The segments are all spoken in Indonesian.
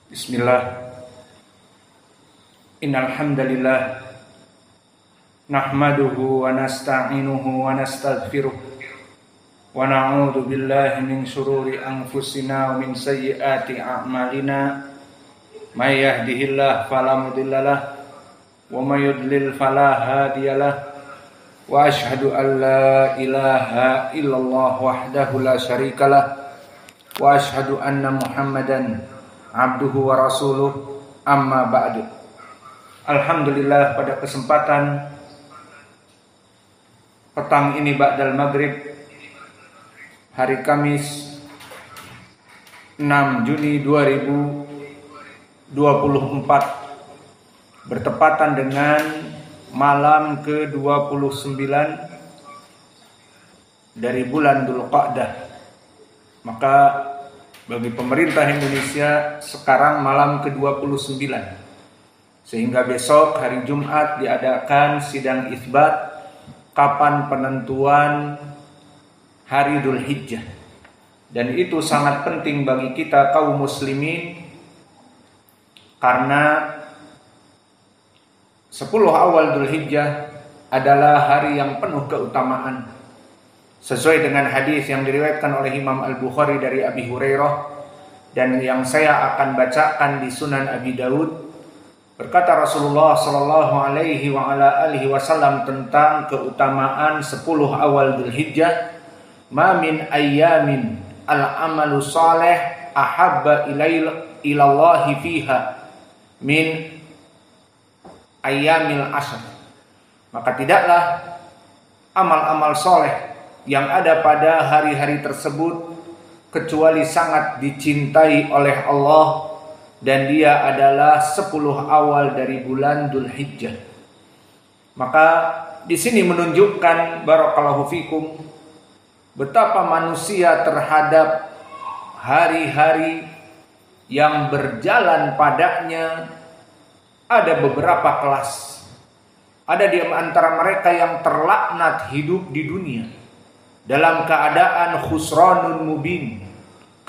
Bismillah. Innal hamdalillah nahmaduhu wa nasta'inuhu wa nastaghfiruh wa na'udzu billahi min shururi anfusina wa min sayyiati a'malina. May yahdihillahu fala mudhillalah wa may yudlil fala hadiyalah. Wa asyhadu an la ilaha illallah wahdahu la syarikalah wa asyhadu anna Muhammadan abduhu wa rasuluh, amma ba'du. Alhamdulillah, pada kesempatan petang ini ba'dal maghrib hari Kamis 6 Juni 2024 bertepatan dengan malam ke-29 dari bulan Dzulqa'dah. Maka bagi pemerintah Indonesia sekarang malam ke-29, sehingga besok hari Jumat diadakan sidang itsbat kapan penentuan hari Dzulhijjah. Dan itu sangat penting bagi kita kaum muslimin, karena 10 awal Dzulhijjah adalah hari yang penuh keutamaan, sesuai dengan hadis yang diriwayatkan oleh Imam Al-Bukhari dari Abi Hurairah dan yang saya akan bacakan di Sunan Abi Daud. Berkata Rasulullah sallallahu alaihi wa ala alihi wasallam tentang keutamaan 10 awal Dzulhijjah, "Ma min ayyamin al-amalu salih ahabba ilallahi fiha min ayyamil ashr." Maka tidaklah amal-amal soleh yang ada pada hari-hari tersebut kecuali sangat dicintai oleh Allah, dan dia adalah 10 awal dari bulan Dzulhijjah. Maka di sini menunjukkan, barakallahu fikum, betapa manusia terhadap hari-hari yang berjalan padanya ada beberapa kelas. Ada di antara mereka yang terlaknat hidup di dunia dalam keadaan khusranun mubin,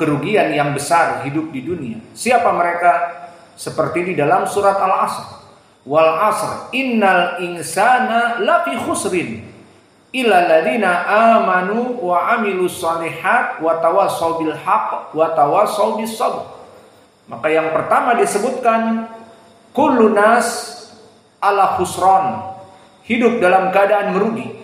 kerugian yang besar hidup di dunia. Siapa mereka? Seperti di dalam surat Al-Asr, wal asr innal insana lafi khusrin illa alladziina amanu wa amilus shalihat wa tawassaw bil haqq wa tawassaw bis sabr. Maka yang pertama disebutkan kullun nas ala khusran, hidup dalam keadaan merugi.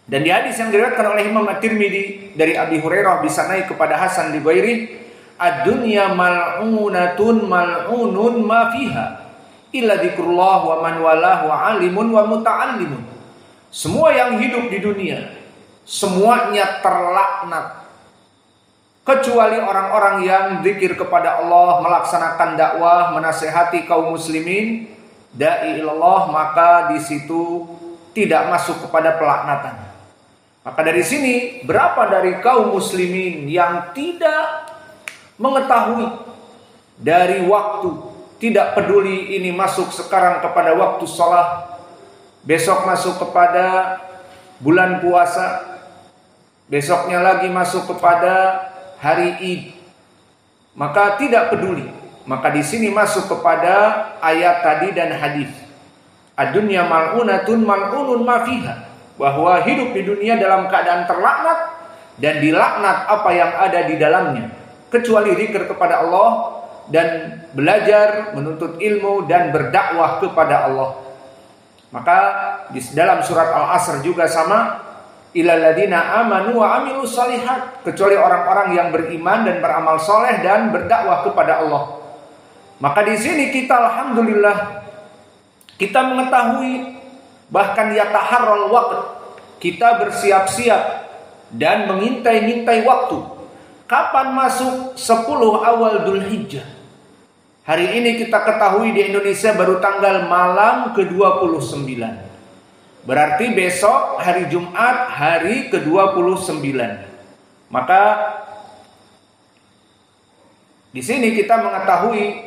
Dan di hadis yang diriwayatkan oleh Imam At-Tirmidzi dari Abi Hurairah bisa naik kepada Hasan di Ghairi, ad-dunya mal'unatun mal'unun ma fiha illa dzikrullah wa man walah wa alimun wa muta'allimun. Semua yang hidup di dunia semuanya terlaknat kecuali orang-orang yang zikir kepada Allah, melaksanakan dakwah, menasihati kaum muslimin, dai ilallah, maka di situ tidak masuk kepada pelaknatan. Maka dari sini, berapa dari kaum muslimin yang tidak mengetahui dari waktu, tidak peduli ini masuk sekarang kepada waktu sholat, besok masuk kepada bulan puasa, besoknya lagi masuk kepada hari Id, maka tidak peduli. Maka di sini masuk kepada ayat tadi dan hadis, ad-dunya mal'unatun mal'unun ma fiha, bahwa hidup di dunia dalam keadaan terlaknat dan dilaknat apa yang ada di dalamnya, kecuali zikir kepada Allah dan belajar, menuntut ilmu dan berdakwah kepada Allah. Maka di dalam surat Al-Asr juga sama, illal ladzina amanu wa amilus shalihat, kecuali orang-orang yang beriman dan beramal soleh dan berdakwah kepada Allah. Maka di sini kita alhamdulillah kita mengetahui, bahkan yataharral waqt, kita bersiap-siap dan mengintai-ngintai waktu kapan masuk 10 awal Dzulhijjah. Hari ini kita ketahui di Indonesia baru tanggal malam ke-29. Berarti besok hari Jumat hari ke-29. Maka di sini kita mengetahui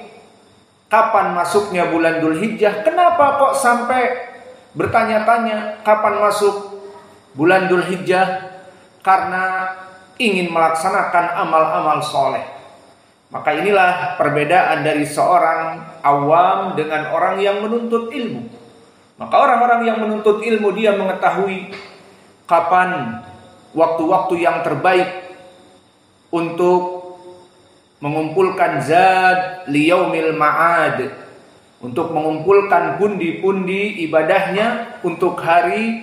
kapan masuknya bulan Dzulhijjah. Kenapa kok sampai bertanya-tanya kapan masuk bulan Dzulhijjah? Karena ingin melaksanakan amal-amal soleh. Maka inilah perbedaan dari seorang awam dengan orang yang menuntut ilmu. Maka orang-orang yang menuntut ilmu, dia mengetahui kapan waktu-waktu yang terbaik untuk mengumpulkan zad liyaumil ma'ad, untuk mengumpulkan pundi-pundi ibadahnya untuk hari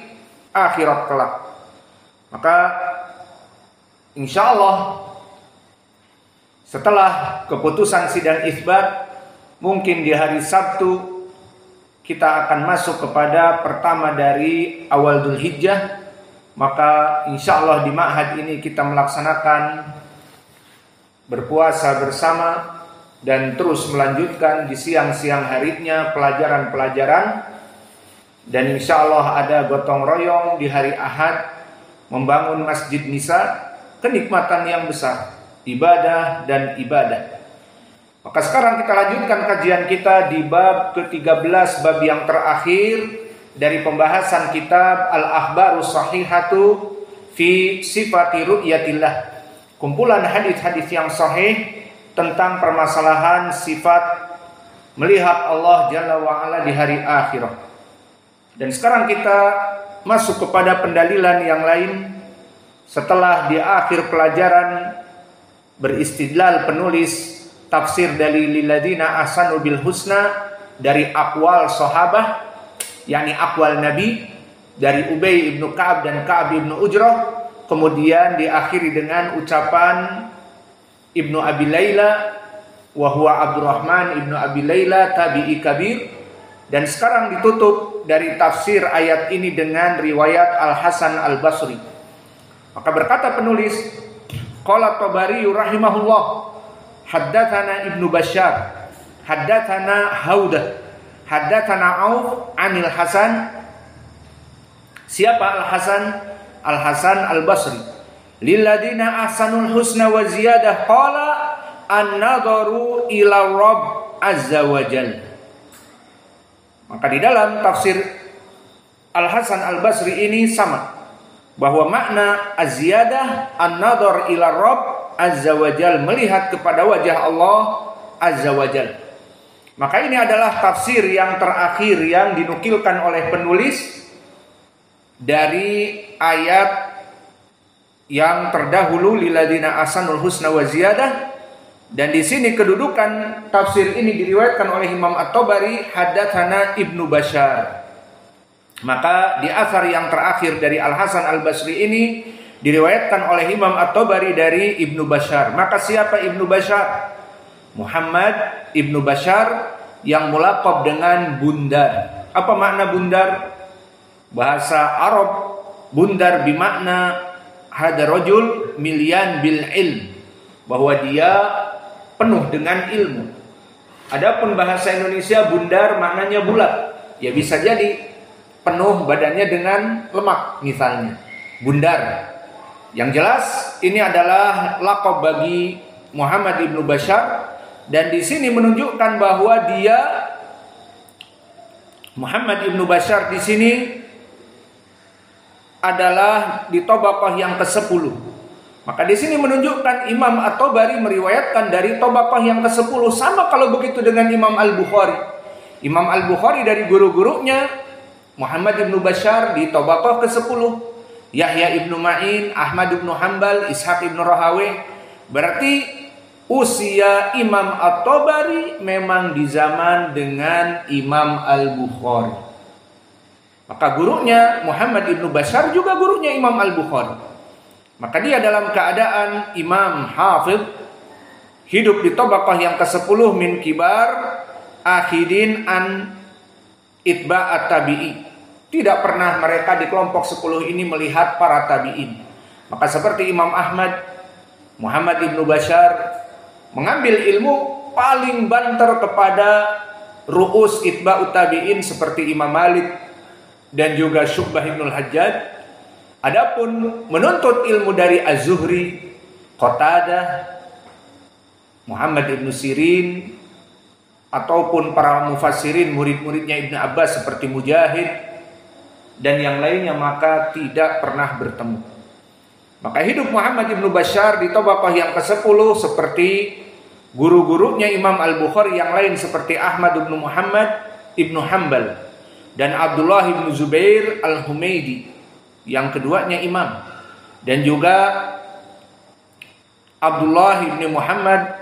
akhirat kelak. Maka insya Allah setelah keputusan sidang isbat, mungkin di hari Sabtu kita akan masuk kepada pertama dari awal Dzulhijjah. Maka insya Allah di ma'had ini kita melaksanakan berpuasa bersama dan terus melanjutkan di siang-siang harinya pelajaran-pelajaran. Dan insya Allah ada gotong royong di hari Ahad membangun Masjid Nisa, kenikmatan yang besar, ibadah dan ibadah. Maka sekarang kita lanjutkan kajian kita di bab ke-13, bab yang terakhir dari pembahasan kitab Al-Akhbarus Sahihatu fi Sifati Ru'yatillah, kumpulan hadis-hadis yang sahih tentang permasalahan sifat melihat Allah Jalla wa'ala di hari akhirat. Dan sekarang kita masuk kepada pendalilan yang lain. Setelah di akhir pelajaran beristidlal penulis tafsir dalilil ladzina ahsanu bil husna dari aqwal sahabah, yakni aqwal Nabi dari Ubay ibnu Ka'ab dan Ka'ab ibnu Ujrah, kemudian diakhiri dengan ucapan Ibnu Abi Layla wa huwa Abdurrahman ibnu Abi Layla tabi'i kabir, dan sekarang ditutup dari tafsir ayat ini dengan riwayat Al-Hasan Al-Basri. Maka berkata penulis, qala Tabari rahimahullah, haddatsana Ibnu Bashar, haddatsana Haudah, haddatsana Auf anil Hasan. Siapa Al-Hasan? Al-Hasan Al-Basri. Lilladina ahsanul husna wa ziyadah qala an-nadharu ila Rabb azza wa jalla. Maka di dalam tafsir Al-Hasan Al-Basri ini sama, bahwa makna az-ziyadah an-nadhar ila Rabb azza wa jalla, melihat kepada wajah Allah azza wa jalla. Maka ini adalah tafsir yang terakhir yang dinukilkan oleh penulis dari ayat yang terdahulu lilladina ahsanul husna wa ziyadah. Dan di sini kedudukan tafsir ini diriwayatkan oleh Imam At-Tabari, haddatsana Ibnu Bashar. Maka di athar yang terakhir dari Al-Hasan Al-Basri ini diriwayatkan oleh Imam At-Tabari dari Ibnu Bashar. Maka siapa Ibnu Bashar? Muhammad Ibnu Bashar yang mulaqab dengan Bundar. Apa makna Bundar? Bahasa Arab Bundar bimakna hada rajul milyan bil ilm, bahwa dia penuh dengan ilmu. Adapun bahasa Indonesia Bundar maknanya bulat. Ya bisa jadi penuh badannya dengan lemak misalnya. Bundar. Yang jelas ini adalah laqab bagi Muhammad Ibnu Bashar, dan di sini menunjukkan bahwa dia Muhammad Ibnu Bashar di sini adalah di tabaqah yang ke-10. Maka di sini menunjukkan Imam At-Tabari meriwayatkan dari tabaqah yang ke-10. Sama kalau begitu dengan Imam Al-Bukhari. Imam Al-Bukhari dari guru-gurunya Muhammad Ibnu Bashar di tabaqah ke-10. Yahya Ibnu Ma'in, Ahmad Ibnu Hanbal, Ishaq Ibnu Rahaweh. Berarti usia Imam At-Tabari memang di zaman dengan Imam Al-Bukhari. Maka gurunya Muhammad Ibnu Bashar juga gurunya Imam Al-Bukhari. Maka dia dalam keadaan imam hafidh, hidup di tabaqah yang ke-10 min kibar akhidin an itba'at tabi'i. Tidak pernah mereka di kelompok 10 ini melihat para tabi'in. Maka seperti Imam Ahmad, Muhammad Ibnu Bashar mengambil ilmu paling banter kepada ru'us itba'ut tabi'in seperti Imam Malik dan juga Syu'bah Ibnul Hajjaj. Adapun menuntut ilmu dari Az-Zuhri, Qatadah, Muhammad Ibnu Sirin, ataupun para mufassirin murid-muridnya Ibnu Abbas seperti Mujahid dan yang lainnya, maka tidak pernah bertemu. Maka hidup Muhammad Ibnu Bashar di tabaqah yang ke-10 seperti guru-gurunya Imam Al-Bukhari yang lain seperti Ahmad bin Muhammad ibnu Hanbal dan Abdullah bin Zubair Al-Humaidi yang keduanya imam, dan juga Abdullah bin Muhammad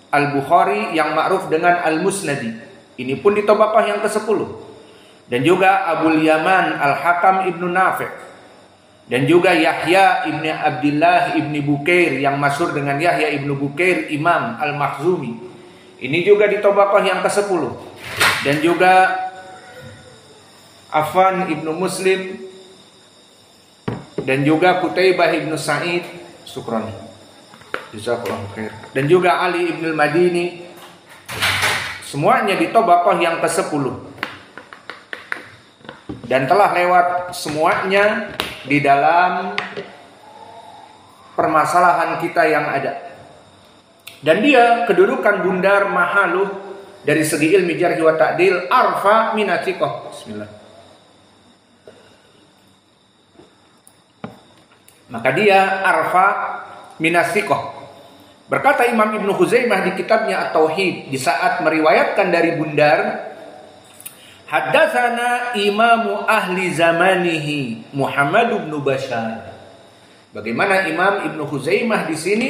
Al-Bukhari yang ma'ruf dengan Al-Musnadi, ini pun di tabaqah yang ke-10, dan juga Abul Yaman Al-Hakam ibnu Nafi', dan juga Yahya ibni Abdullah ibni Bukair yang masyhur dengan Yahya ibnu Bukair Imam Al-Makhzumi, ini juga di tabaqah yang ke-10, dan juga Affan ibnu Muslim, dan juga Qutaibah ibnu Sa'id, syukran, jazakallahu khair, dan juga Ali ibnu Madini, semuanya di tabaqah yang ke-10, dan telah lewat semuanya di dalam permasalahan kita yang ada. Dan dia kedudukan bundar mahaluh dari segi ilmi jarh wa ta'dil arfa minatiqah. Bismillah. Maka dia arfa minatiqah. Berkata Imam Ibnu Khuzaimah di kitabnya At-Tauhid di saat meriwayatkan dari bundar, haddatsana imamu ahli zamanihi Muhammad bin Bashar. Bagaimana Imam Ibnu Khuzaimah di sini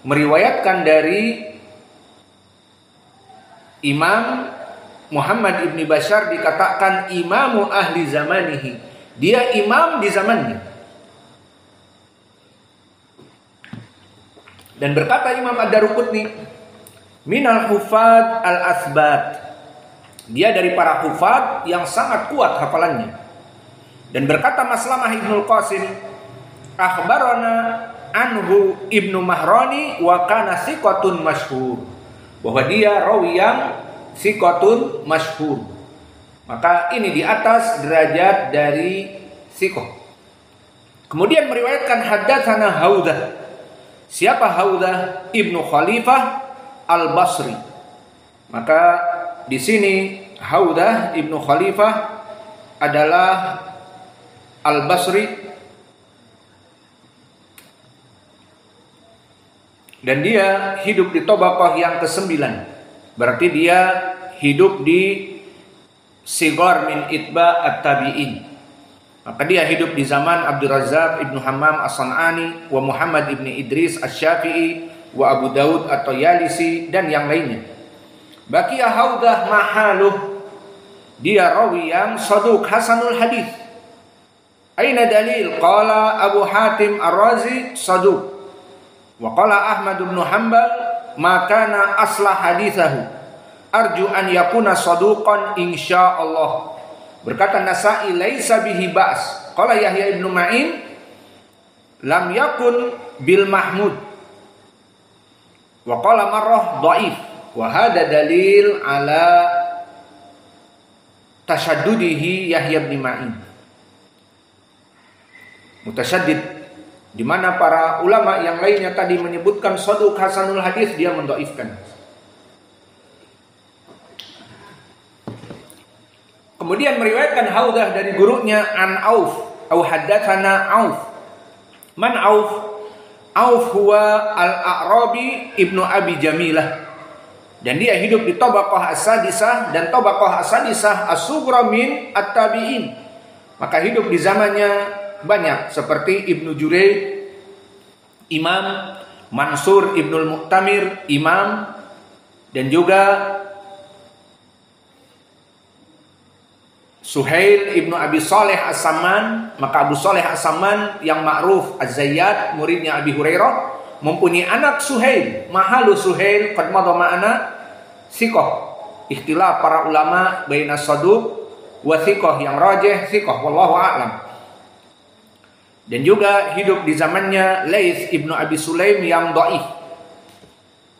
meriwayatkan dari Imam Muhammad ibn Bashar, dikatakan imamu ahli zamanihi, dia imam di zamannya. Dan berkata Imam Ad-Daruqutni, minal hufad al-asbat, dia dari para hufad yang sangat kuat hafalannya. Dan berkata Maslamah Ibnul Qasim, akhbarana anhu Ibnu Mahrani wa kana thiqatun masyhur, bahwa dia rawi yang thiqatun masyhur. Maka ini di atas derajat dari thiqah. Kemudian meriwayatkan haddatsana Haudah. Siapa Haudah? Ibnu Khalifah Al-Basri. Maka di sini Haudah Ibnu Khalifah adalah Al-Basri, dan dia hidup di tabaqah yang ke-9. Berarti dia hidup di sigar min itba at-tabi'in. Maka dia hidup di zaman Abdul Razzaq Ibnu Hammam As-San'ani wa Muhammad Ibnu Idris Asy-Syafi'i wa Abu Daud At-Tayalisi dan yang lainnya. Baqiya Haudah mahaluh, dia rawi yang saduq hasanul hadis. Aina dalil? Qala Abu Hatim Ar-Razi saduq. Wa qala Ahmad bin Hanbal ma kana aslah hadithahu arju an yakuna saduqan insyaallah. Berkata Nasa'i laisa bihi ba's. Qala Yahya ibnu Ma'in lam yakun bil mahmud. Wa qala marrah dhaif. Wa hada dalil ala tasyaddudihi Yahya ibnu Ma'in. Mutasyaddid, di mana para ulama yang lainnya tadi menyebutkan saduq hasanul hadis, dia mendhaifkan. Kemudian meriwayatkan Haudah dari gurunya an Auf, au haddatsana Auf. Man Auf? Auf huwa al-A'rabi ibnu Abi Jamilah. Dan dia hidup di tabaqah as-sadisah, dan tabaqah as-sadisah as-sughra min at-tabi'in. Maka hidup di zamannya banyak seperti Ibnu Jurayj, imam, Mansur Ibnul Mu'tamir, imam, dan juga Suhail Ibnu Abi Saleh As-Samman. Maka Abu Saleh As-Samman yang ma'ruf Az-Zayyad, muridnya Abi Hurairah, mempunyai anak Suhail. Mahalu Suhail qad madha ma'ana thiqah. Ikhtilaf para ulama baina saduq wa thiqah, yang rajih thiqah, wallahu a'lam. Dan juga hidup di zamannya Laits Ibnu Abi Sulaim yang dhaif,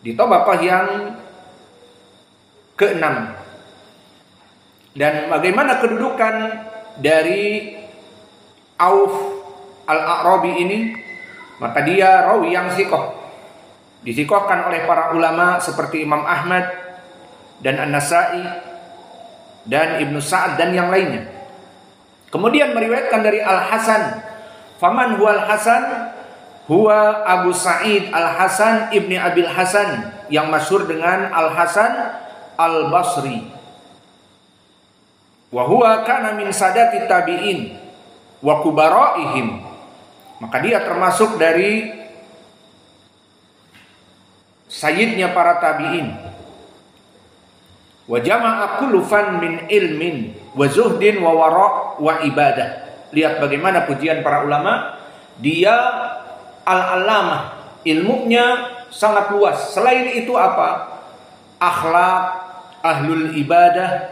di tabaqah yang ke-6. Dan bagaimana kedudukan dari Auf Al-A'rabi ini? Maka dia rawi yang thiqah, dithiqahkan oleh para ulama seperti Imam Ahmad dan An-Nasa'i dan Ibnu Sa'ad dan yang lainnya. Kemudian meriwayatkan dari Al-Hasan. Faman huwal Hasan? huwa Abu Sa'id Al-Hasan ibni Abil Hasan, yang masyhur dengan Al-Hasan Al-Basri. Wa huwa kana min sadati tabi'in wa kubara'ihim. Maka dia termasuk dari sayyidnya para tabi'in. Wa jama'a kullu fan min ilmin wa zuhdin wa wara' wa ibadah. Lihat bagaimana pujian para ulama. Dia al-allamah, ilmunya sangat luas. Selain itu apa? Akhlak, ahlul ibadah.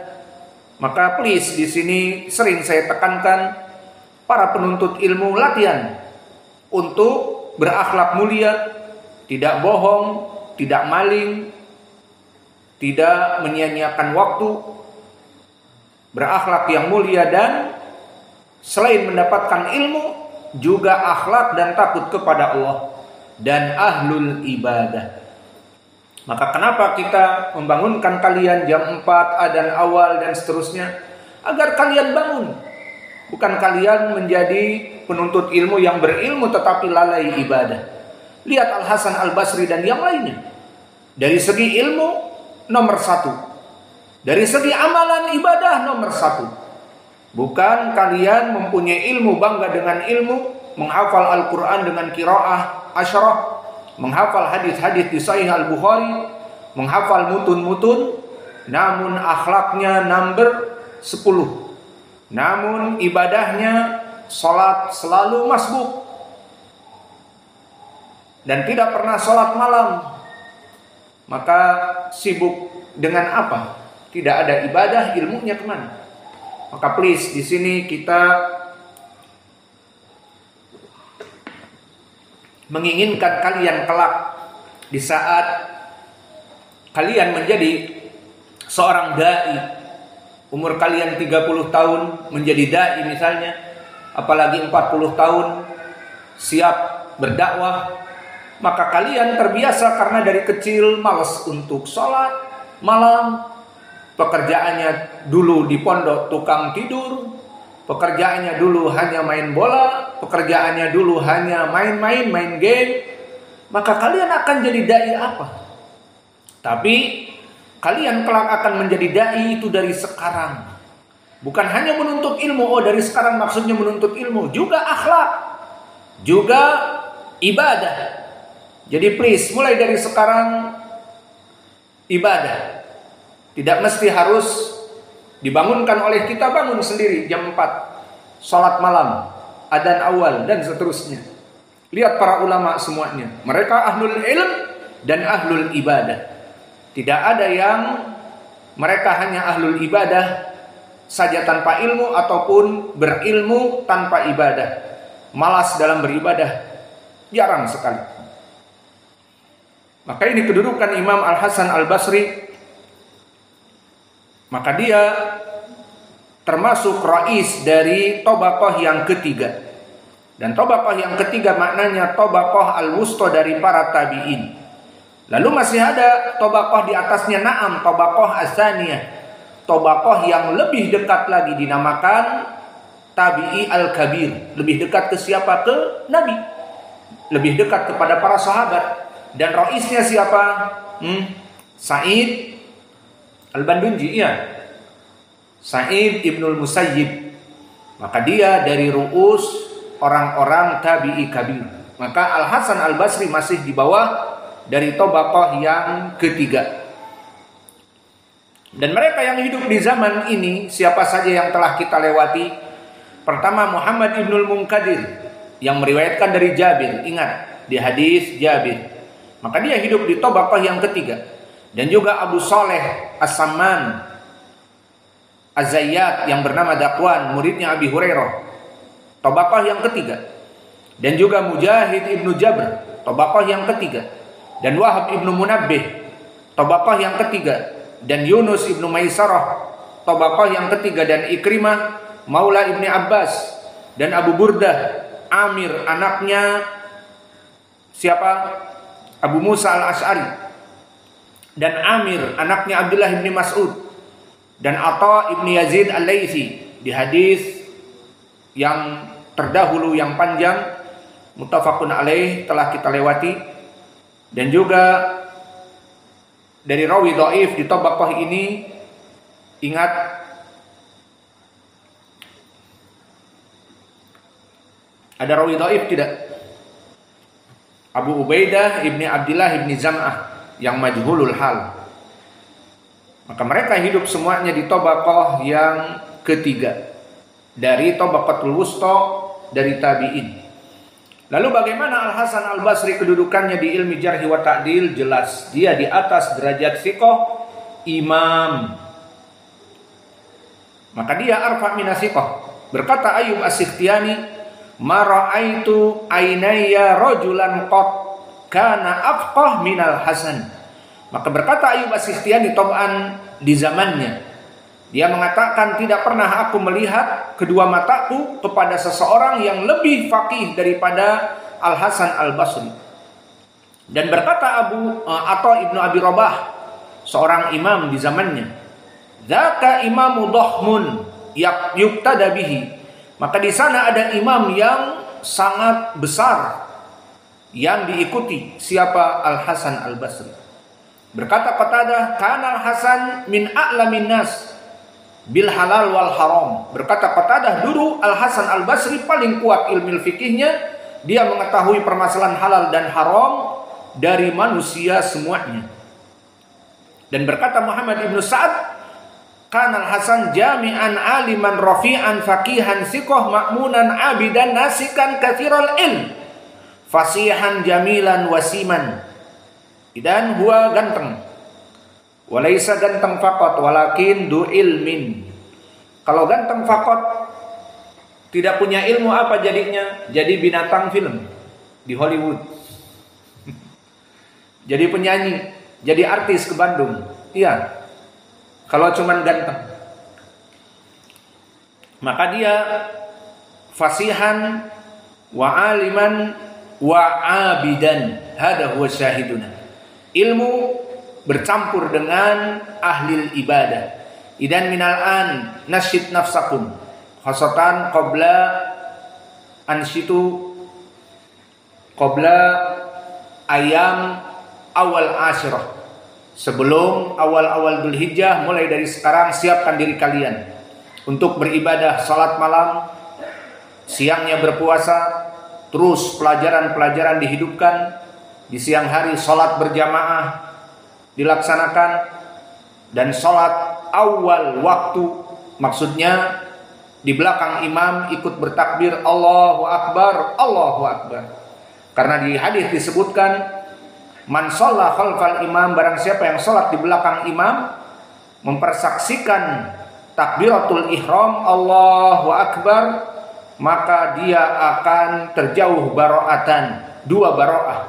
Maka please di sini sering saya tekankan para penuntut ilmu latihan untuk berakhlak mulia, tidak bohong, tidak maling, tidak menyia-nyiakan waktu, berakhlak yang mulia, dan selain mendapatkan ilmu juga akhlak dan takut kepada Allah dan ahlul ibadah. Maka kenapa kita membangunkan kalian jam 4 adzan awal dan seterusnya? Agar kalian bangun. Bukan kalian menjadi penuntut ilmu yang berilmu tetapi lalai ibadah. Lihat Al-Hasan Al-Basri dan yang lainnya. Dari segi ilmu nomor 1. Dari segi amalan ibadah nomor 1. Bukan kalian mempunyai ilmu, bangga dengan ilmu, menghafal Al-Quran dengan qiraah asyarah, menghafal hadis-hadis di Sahih Al-Bukhari, menghafal mutun-mutun, namun akhlaknya number 10. Namun ibadahnya salat selalu masbuk dan tidak pernah salat malam. Maka sibuk dengan apa? Tidak ada ibadah, ilmunya kemana? Maka please di sini kita menginginkan kalian kelak di saat kalian menjadi seorang dai, umur kalian 30 tahun menjadi dai misalnya, apalagi 40 tahun siap berdakwah, maka kalian terbiasa karena dari kecil malas untuk sholat malam, pekerjaannya dulu di pondok tukang tidur, pekerjaannya dulu hanya main bola, pekerjaannya dulu hanya main game. Maka kalian akan jadi dai apa? Tapi kalian kelak akan menjadi dai itu dari sekarang. Bukan hanya menuntut ilmu, dari sekarang maksudnya menuntut ilmu, juga akhlak, juga ibadah. Jadi please mulai dari sekarang ibadah. Tidak mesti harus dibangunkan oleh kita, bangun sendiri jam 4, salat malam, adzan awal dan seterusnya. Lihat para ulama semuanya, mereka ahlul ilm dan ahlul ibadah. Tidak ada yang mereka hanya ahlul ibadah saja tanpa ilmu ataupun berilmu tanpa ibadah. Malas dalam beribadah, jarang sekali. Maka ini kedudukan Imam Al-Hasan Al-Basri. Maka dia termasuk rais dari tabaqah yang ketiga. Dan tabaqah yang ketiga maknanya tabaqah al-wusta dari para tabi'in. Lalu masih ada tabaqah di atasnya, na'am, tabaqah as-saniyah. Tabaqah yang lebih dekat lagi dinamakan tabi'i al-kabir. Lebih dekat ke siapa? Ke Nabi. Lebih dekat kepada para sahabat. Dan raisnya siapa? Sa'id Al-Bandunji, iya. Sa'id Ibnul Musayyib. Maka dia dari ru'us orang-orang tabi'i kabir. Maka Al-Hasan Al-Basri masih di bawah dari tabaqah yang ketiga. Dan mereka yang hidup di zaman ini, siapa saja yang telah kita lewati. Pertama Muhammad Ibnul Munkadir yang meriwayatkan dari Jabir. Ingat di hadis Jabir. Maka dia hidup di tabaqah yang ketiga. Dan juga Abu Saleh As-Samman Az-Zayyat yang bernama Dakwan, muridnya Abi Hurairah, tabaqah yang ketiga. Dan juga Mujahid Ibnu Jabr, tabaqah yang ketiga. Dan Wahab Ibnu Munabbih, tabaqah yang ketiga. Dan Yunus Ibnu Maisarah, tabaqah yang ketiga. Dan Ikrimah Maula Ibni Abbas. Dan Abu Burdah Amir, anaknya siapa? Abu Musa Al-Asy'ari. Dan Amir, anaknya Abdullah bin Mas'ud. Dan Atha ibn Yazid Al-Laitsi. Di hadis yang terdahulu yang panjang, muttafaqun alaih telah kita lewati, dan juga dari rawi dhaif di tabaqah ini, ingat ada rawi dhaif tidak? Abu Ubaidah ibni Abdillah ibni Zam'ah yang majhulul hal. Maka mereka hidup semuanya di tabaqah yang ketiga dari tabaqatul wusta dari tabi'in. Lalu bagaimana Al-Hasan Al-Basri kedudukannya di ilmi jarh wa ta'dil? Jelas, dia di atas derajat thiqah imam. Maka dia arfa minas thiqah. Berkata Ayyub As-Sikhtiyani, "Ma ra'aitu ainaya rajulan qad kana afqah minal Hasan." Maka berkata Ayyub As-Sikhtiyani tab'an di zamannya, dia mengatakan, tidak pernah aku melihat kedua mataku kepada seseorang yang lebih faqih daripada Al-Hasan Al-Basri. Dan berkata Atha ibnu Abi Rabah, seorang imam di zamannya, "Dzaka imamu dhahmun yuqtada bihi." Maka di sana ada imam yang sangat besar yang diikuti. Siapa? Al-Hasan Al-Basri. Berkata Qatadah, "Kana Al-Hasan min a'lamin nas bil halal wal haram." Berkata Qatadah, dulu Al-Hasan Al-Basri paling kuat ilmu fikihnya, dia mengetahui permasalahan halal dan haram dari manusia semuanya. Dan berkata Muhammad ibnu Sa'ad, "Kana Al-Hasan jami'an aliman rafi'an faqihan thiqah ma'munan abidan nasikan katsiral ilm fasihan jamilan wasiman." Dan huwa ganteng, walaysa ganteng faqat walakin du ilmin. Kalau ganteng faqat, tidak punya ilmu, apa jadinya? Jadi binatang film di Hollywood. Jadi penyanyi, jadi artis ke Bandung. Iya, kalau cuman ganteng. Maka dia fasihan wa aliman wa abidan. Hada huwa syahiduna. Ilmu bercampur dengan ahli ibadah. Idan minal an nasyid nafsakum khasatan qabla ansyitu qabla ayam awal asyirah. Sebelum awal-awal Dzulhijjah, mulai dari sekarang siapkan diri kalian untuk beribadah salat malam, siangnya berpuasa, terus pelajaran-pelajaran dihidupkan. Di siang hari salat berjamaah dilaksanakan, dan salat awal waktu, maksudnya di belakang imam ikut bertakbir Allahu Akbar, Allahu Akbar. Karena di hadis disebutkan, man shalla khalfal imam, barang siapa yang salat di belakang imam mempersaksikan takbiratul ihram Allahu Akbar, maka dia akan terjauh baro'atan, dua baro'ah.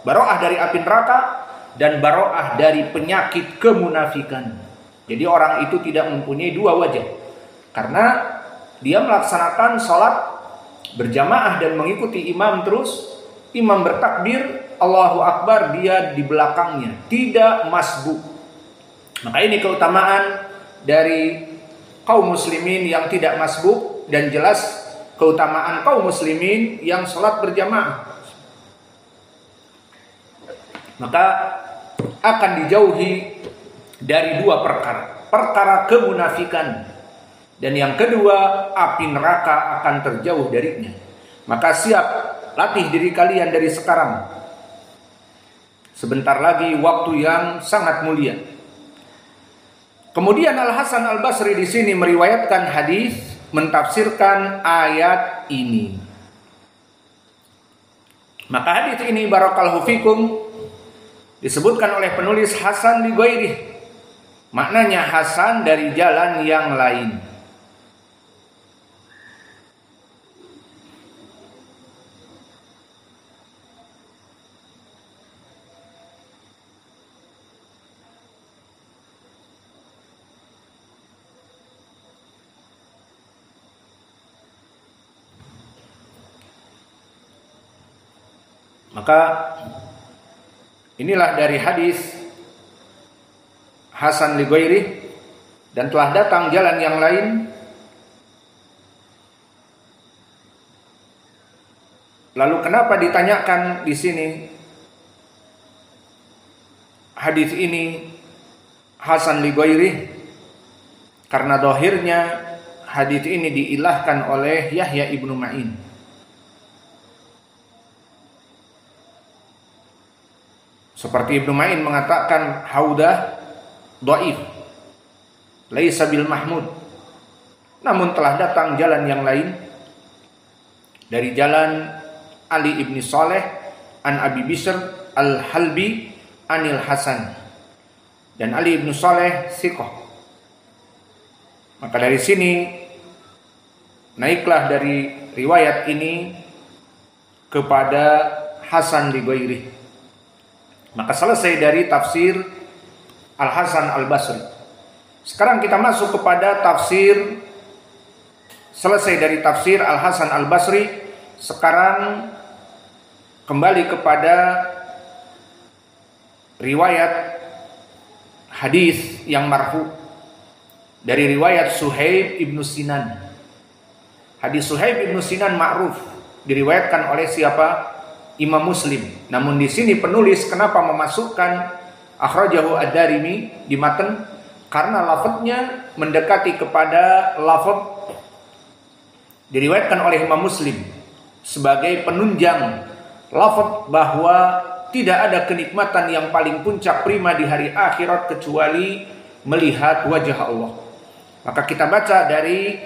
Baro'ah dari api neraka dan baro'ah dari penyakit kemunafikan. Jadi orang itu tidak mempunyai dua wajah, karena dia melaksanakan sholat berjamaah dan mengikuti imam terus. Imam bertakbir Allahu Akbar, dia di belakangnya, tidak masbuk. Maka ini keutamaan dari kaum muslimin yang tidak masbuk, dan jelas keutamaan kaum muslimin yang sholat berjamaah. Maka akan dijauhi dari dua perkara. Perkara kemunafikan, dan yang kedua api neraka akan terjauh darinya. Maka siap, latih diri kalian dari sekarang. Sebentar lagi waktu yang sangat mulia. Kemudian Al-Hasan Al-Basri di sini meriwayatkan hadis, mentafsirkan ayat ini. Maka hadis ini barakallahu fikum disebutkan oleh penulis Hasan li ghairi. Maknanya Hasan dari jalan yang lain. Maka inilah dari hadis Hasan li ghairi, dan telah datang jalan yang lain Lalu kenapa ditanyakan di sini hadis ini hasan li ghairi? Karena dohirnya hadis ini diilahkan oleh Yahya ibnu Ma'in. Seperti Ibnu Ma'in mengatakan haudah dhaif, laisa bil mahmud. Namun telah datang jalan yang lain dari jalan Ali ibn Saleh an Abi Bishr al-Halbi anil Hasan, dan Ali ibn Saleh thiqah. Maka dari sini naiklah dari riwayat ini kepada hasan li ghairi. Maka selesai dari tafsir Al-Hasan Al-Basri. Sekarang kita masuk kepada tafsir, selesai dari tafsir Al-Hasan Al-Basri. Sekarang kembali kepada riwayat hadis yang marfu dari riwayat Suhaib ibnu Sinan. Hadis Suhaib ibnu Sinan ma'ruf, diriwayatkan oleh siapa? Imam Muslim. Namun di sini penulis kenapa memasukkan akhrajahu ad-Darimi di matan? Karena lafadznya mendekati kepada lafadz diriwayatkan oleh Imam Muslim sebagai penunjang lafadz bahwa tidak ada kenikmatan yang paling puncak prima di hari akhirat kecuali melihat wajah Allah. Maka kita baca dari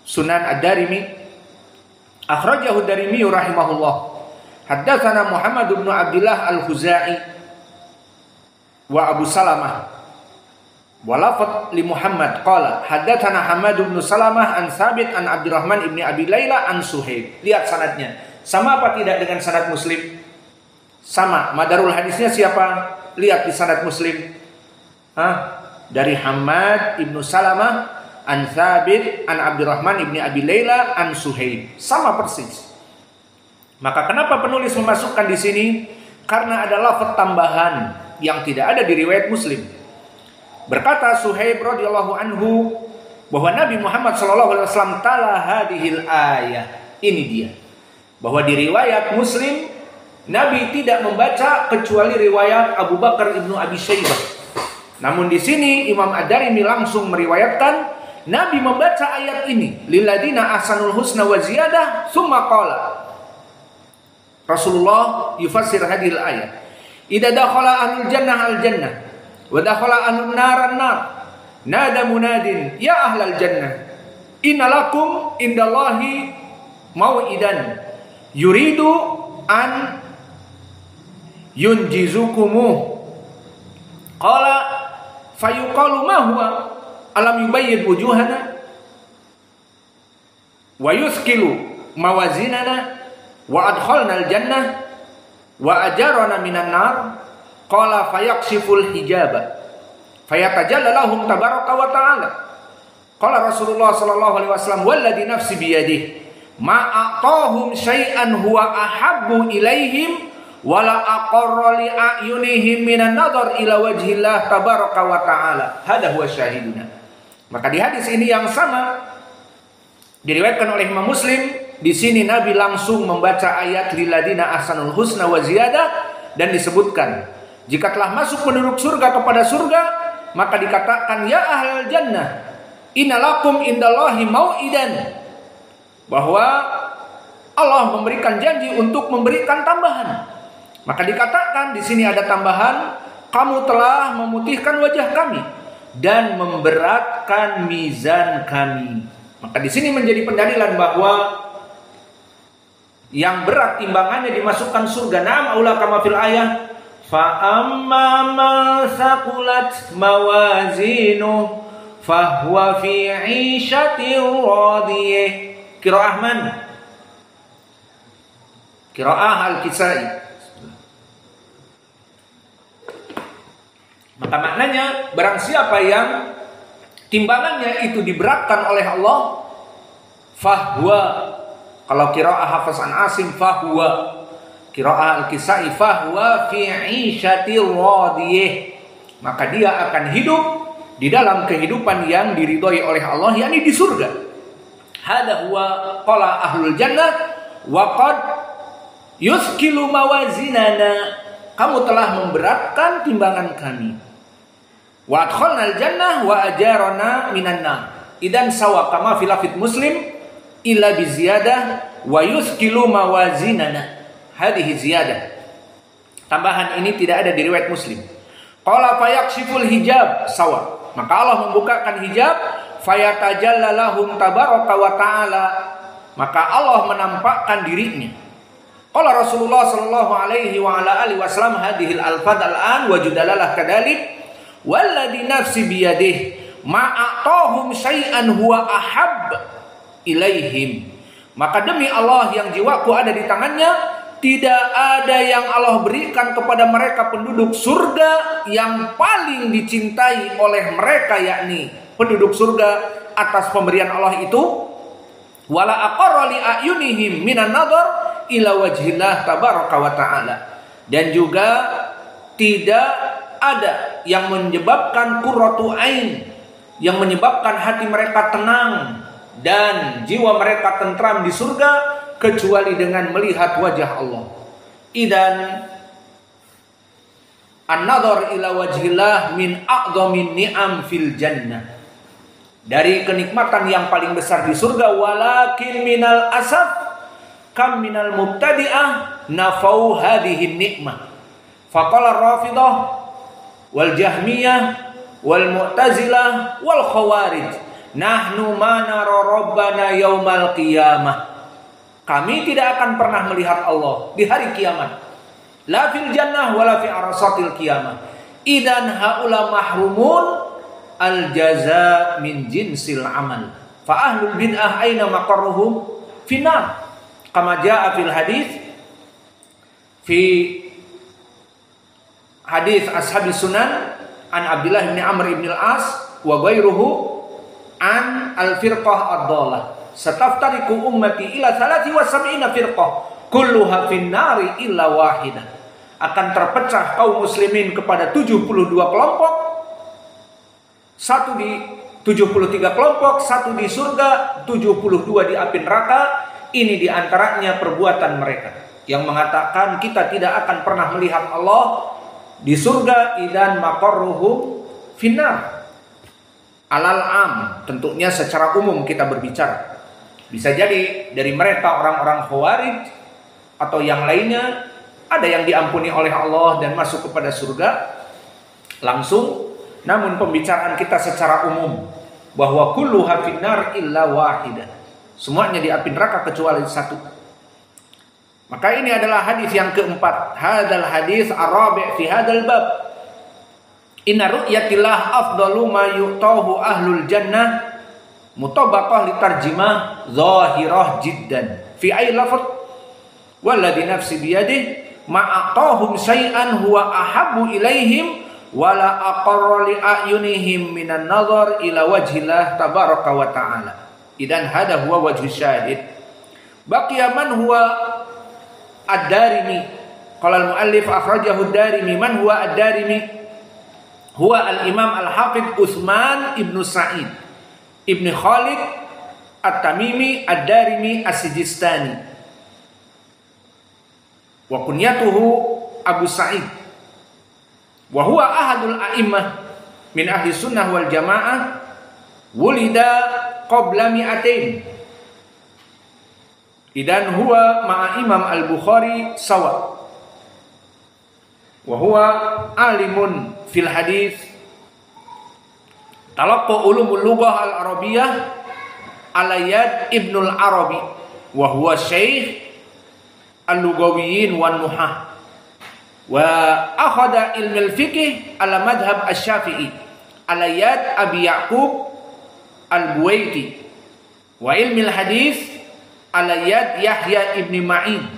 Sunan ad-Darimi, akhrajahu ad-Darimi rahimahullah. Haddatsana Muhammad bin Abdullah al-Khuzai wa Abu Salamah wa lafadz li Muhammad qala haddatsana Hamad bin Salamah an Thabit an Abdurrahman ibni Abi Laila an Suhaib. Lihat sanadnya. Sama apa tidak dengan sanad Muslim? Sama. Madarul hadisnya siapa? Lihat di sanad Muslim. Dari Hamad ibnu Salamah an Thabit an Abdurrahman ibni Abi Laila an Suhaib. Sama persis. Maka kenapa penulis memasukkan di sini? Karena ada lafaz tambahan yang tidak ada di riwayat Muslim. Berkata Suhaib radhiyallahu anhu bahwa Nabi Muhammad sallallahu alaihi wasallam tala hadhil ayah. Ini dia. Bahwa di riwayat Muslim Nabi tidak membaca kecuali riwayat Abu Bakar ibnu Abi Syaibah. Namun di sini Imam Ad-Darimi langsung meriwayatkan Nabi membaca ayat ini, lilladina ahsanul husna wa ziyadah, summa qala. Rasulullah yufassir hadhil ayat. Idza dakhala ahlul jannah al-jannah wa dakhala ahlun nar an-nar. Nada munadin, ya ahlal jannah, innalakum indallahi mau'idan yuridu an yunjizukumuh. Qala fayuqalu ma huwa alam yubayyid wujuhana wa yuskilu mawazinana wa adkhalna al-jannah wa ajarana minan nar. Qala fayaksiful hijaba fayatajalla lahum tabaraka wa ta'ala. Qala Rasulullah sallallahu alaihi wasallam walladzi nafsi biyadihi ma a'tahum syai'an huwa ahabbu ilaihim wala aqarra li a'yunihim minan nadhar ila wajhillah tabaraka wa ta'ala. Hada huwa syahiduna. Maka di hadis ini yang sama diriwayatkan oleh Imam Muslim. Di sini Nabi langsung membaca ayat lilladina ahsanul husna wa ziyadah dan disebutkan jika telah masuk penduduk surga kepada surga maka dikatakan ya ahlal jannah innalakum indallahi mau'idan, bahwa Allah memberikan janji untuk memberikan tambahan. Maka dikatakan di sini ada tambahan, kamu telah memutihkan wajah kami dan memberatkan mizan kami. Maka di sini menjadi pendalilan bahwa yang berat timbangannya dimasukkan surga. Naam aula kama fil ayah fa amma man saqulat mawazinu fa huwa fi 'ishatin radiyah. Qiraah man? Qiraah Al-Kisai. Maka maknanya barang siapa yang timbangannya itu diberatkan oleh Allah, fahuwa. Kalau qiraah Hafiz an Asim fahuwa, qiraah Al-Kisai fahuwa fi 'ishatir radiyah. Maka dia akan hidup di dalam kehidupan yang diridhoi oleh Allah, yakni di surga. Hada huwa qala ahlul jannah wa qad yuskilu mawazinana, kamu telah memberatkan timbangan kami. Wa adkhalnal jannah wa ajarana minan nar. Idan sawa kama fil lafz Muslim illa bi ziyadah wa yuskilu mawazinana. Hadhihi ziyadah. Tambahan ini tidak ada di riwayat Muslim. Qala fayakshiful hijab sawa. Maka Allah membukakan hijab, fayatajalla lahum tabaraka wa ta'ala. Maka Allah menampakkan dirinya. Qala Rasulullah sallallahu alaihi wa ala alihi wasallam hadhil alfad al'an wa judalalah kadalik walladhi nafsi biyadihi ma'atahum syai'an huwa ahab ilaihim. Maka demi Allah yang jiwaku ada di tangannya, tidak ada yang Allah berikan kepada mereka penduduk surga yang paling dicintai oleh mereka, yakni penduduk surga atas pemberian Allah itu, wala aqarra li ayunihim minan nadhar ila wajhillah tabaraka wa ta'ala. Dan juga tidak ada yang menyebabkan qurratu ain, yang menyebabkan hati mereka tenang dan jiwa mereka tentram di surga, kecuali dengan melihat wajah Allah. Idan an-nadhar ila wajhillah min a'dhamin ni'am fil jannah. Dari kenikmatan yang paling besar di surga, walakin minal asaf kam minal mubtadi'ah nafau hadhihi ni'mah. Faqala Rafidah wal Jahmiyah wal Mu'tazilah wal Khawarij, nahnu ma nara rabbana yaumal qiyamah. Kami tidak akan pernah melihat Allah di hari kiamat. La fil jannah wala fi arasatil qiyamah. Idan haula mahrumun al jaza min jinsil amal. Fa ahlul bid'ah aina maqarruhum finnar. Kama jaa fil hadis fi hadis ashabi sunan an Abdullah bin Amr bin al-As wa ghairuhu an al-firqah ad-dalah sataftariqu ummati ila 73 firqah kulluha fin nari illa wahidah. Akan terpecah kaum muslimin kepada 72 kelompok, satu di 73 kelompok, satu di surga, 72 di api neraka. Ini diantaranya perbuatan mereka yang mengatakan kita tidak akan pernah melihat Allah di surga. Idan maqarruhum finnar alal am, tentunya secara umum kita berbicara. Bisa jadi dari mereka orang-orang Khawarij atau yang lainnya, ada yang diampuni oleh Allah dan masuk kepada surga langsung. Namun pembicaraan kita secara umum bahwa kulluha finnar illa wahidah, semuanya di api neraka kecuali satu. Maka ini adalah hadis yang keempat. Hadal hadis ar-rabi' fi hadal bab. Inna ru'yatillah afdalu ma yu'tahu ahlul jannah mutabaqah li tarjimah zahirah jiddan. Fi ay lafz walladhi nafsi biyadihi ma'atahum syai'an huwa ahabbu ilaihim wala aqarra li ayunihim minan nadhar ila wajhillah tabaraka wa ta'ala. Idan hada huwa wajhu syahid. Baqiya man huwa ad-Darimi. Qala al-muallif akhrajahu ad-Darimi. Man huwa ad-Darimi? Huwa al-Imam al-Hafidh Utsman ibn Sa'id ibn Khalid at-Tamimi ad-Darimi as-Sijistani. Wa kunyatuhu Abu Sa'id. Wa huwa ahadul a'immah min ahli sunnah wal jamaah. Wulida qabla mi'atain. Idan huwa ma'a Imam al-Bukhari sawa. Wa huwa alimun fil hadis. Talaqqa ulumul lughah al-arabiyyah ala yad Ibnul Arabi wa huwa syekh al-lughawiyyin wan nuhah. Wa akhadha ilmul fiqh ala madhhab asy-Syafi'i ala yad Abi Ya'qub al-Buwaiti wa ilmil hadis ala yad Yahya ibn Ma'in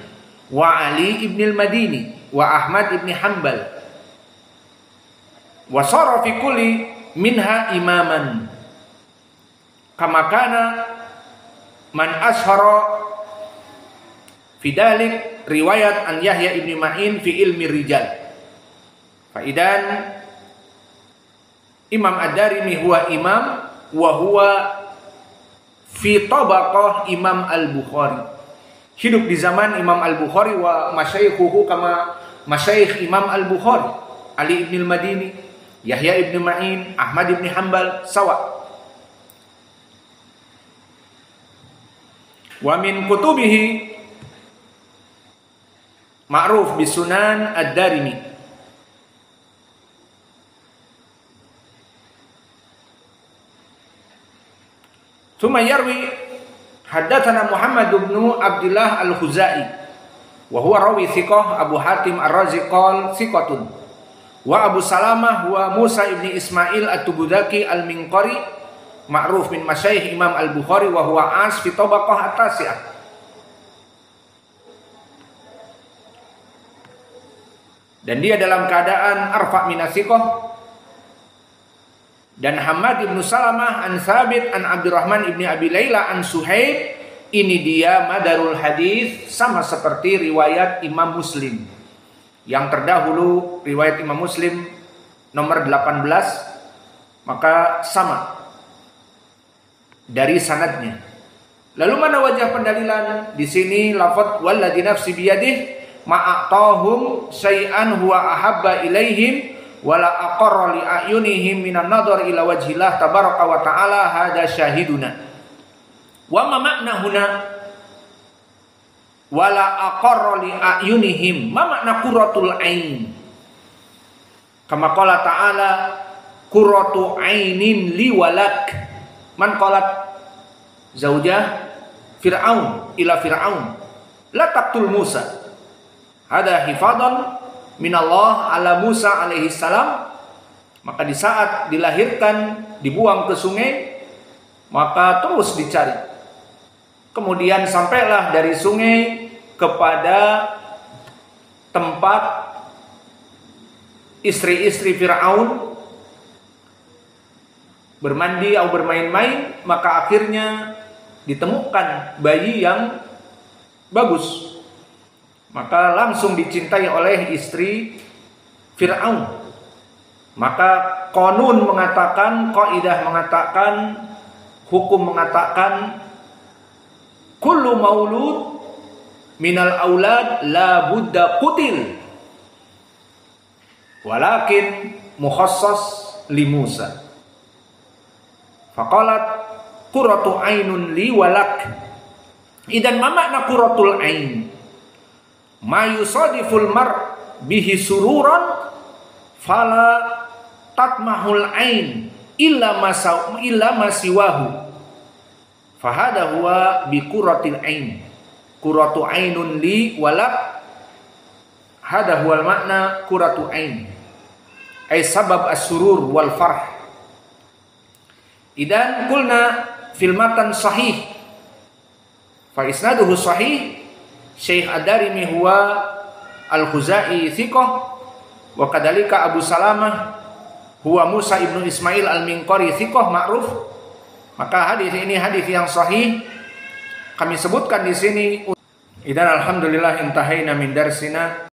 wa Ali ibn al-Madini wa Ahmad ibn Hanbal wa sara fi kulli minha imaman kama kana man ashara fi dalik riwayat an Yahya ibn Ma'in fi ilmi rijal. Fa idan Imam Ad-Darimi huwa imam wa huwa fi tabaqah Imam Al-Bukhari. hidup di zaman Imam Al-Bukhari wa masyaikhuhu kama masyaikh Imam Al-Bukhari, Ali ibn al-Madini, Yahya ibn Ma'in, Ahmad ibn Hanbal sawa. Wa min kutubihi ma'ruf bisunan ad-Darimi. Thumma yarwi haddatsana Muhammad bin Abdullah al-Khuzai wa huwa rawi thiqah. Abu Hatim ar-Razi qala thiqatun. Wa Abu Salamah wa Musa ibn Ismail at-Tubudaki al-Minqari ma'ruf min masyayikh Imam Al-Bukhari wa huwa as fi tabaqah at-tasi'ah. Dan dia dalam keadaan arfa min as-thiqah. Dan Hamad ibn Salamah an Thabit an Abdurrahman ibn Abi Layla an Suhaib. Ini dia madarul hadis, sama seperti riwayat Imam Muslim. Yang terdahulu riwayat Imam Muslim nomor 18, maka sama dari sanadnya. Lalu mana wajah pendalilan? Di sini lafaz walladzi nafsi biyadihi ma'atahum syai'an huwa ahabba ilaihim wala aqarra li ayunihim minan nadhar ila wajhillah tabaraka wa ta'ala hada syahiduna. Wa ma makna huna wala aqarra li ayunihim, ma makna qurratul ain? Kama qala ta'ala qurratu ainin li walak. Man qalat zaujah Fir'aun ila Fir'aun la taqtul Musa. Hada hifadan minallah ala Musa alaihi salam. Maka di saat dilahirkan dibuang ke sungai, maka terus dicari. Kemudian sampailah dari sungai kepada tempat istri-istri Fir'aun bermandi atau bermain-main, maka akhirnya ditemukan bayi yang bagus. Maka langsung dicintai oleh istri Fir'aun. Maka qanun mengatakan, kaidah mengatakan, hukum mengatakan, kullu maulud minal aulad la budda qutil, walakin mukhassas li Musa. Faqalat qurratu ainun li walak. Idan ma makna qurratul ain? Ma yusadiful mar bihi sururan fala tatmahul ain illa masiwahu. Fahada huwa bi qurratil ain. Qurratu ainun li walak. Hada huwa makna qurratu ain. Ay sabab as-surur wal farh. Idan qulna fil matan sahih. Fa isnaduhu sahih. Syekh Ad-Darimi huwa Al-Khuzai thiqah wa kadhalika Abu Salamah huwa Musa ibnu Ismail al-Minqari thiqah ma'ruf. Maka hadis ini hadis yang sahih. Kami sebutkan di sini. Idan alhamdulillah intahaina min darsina.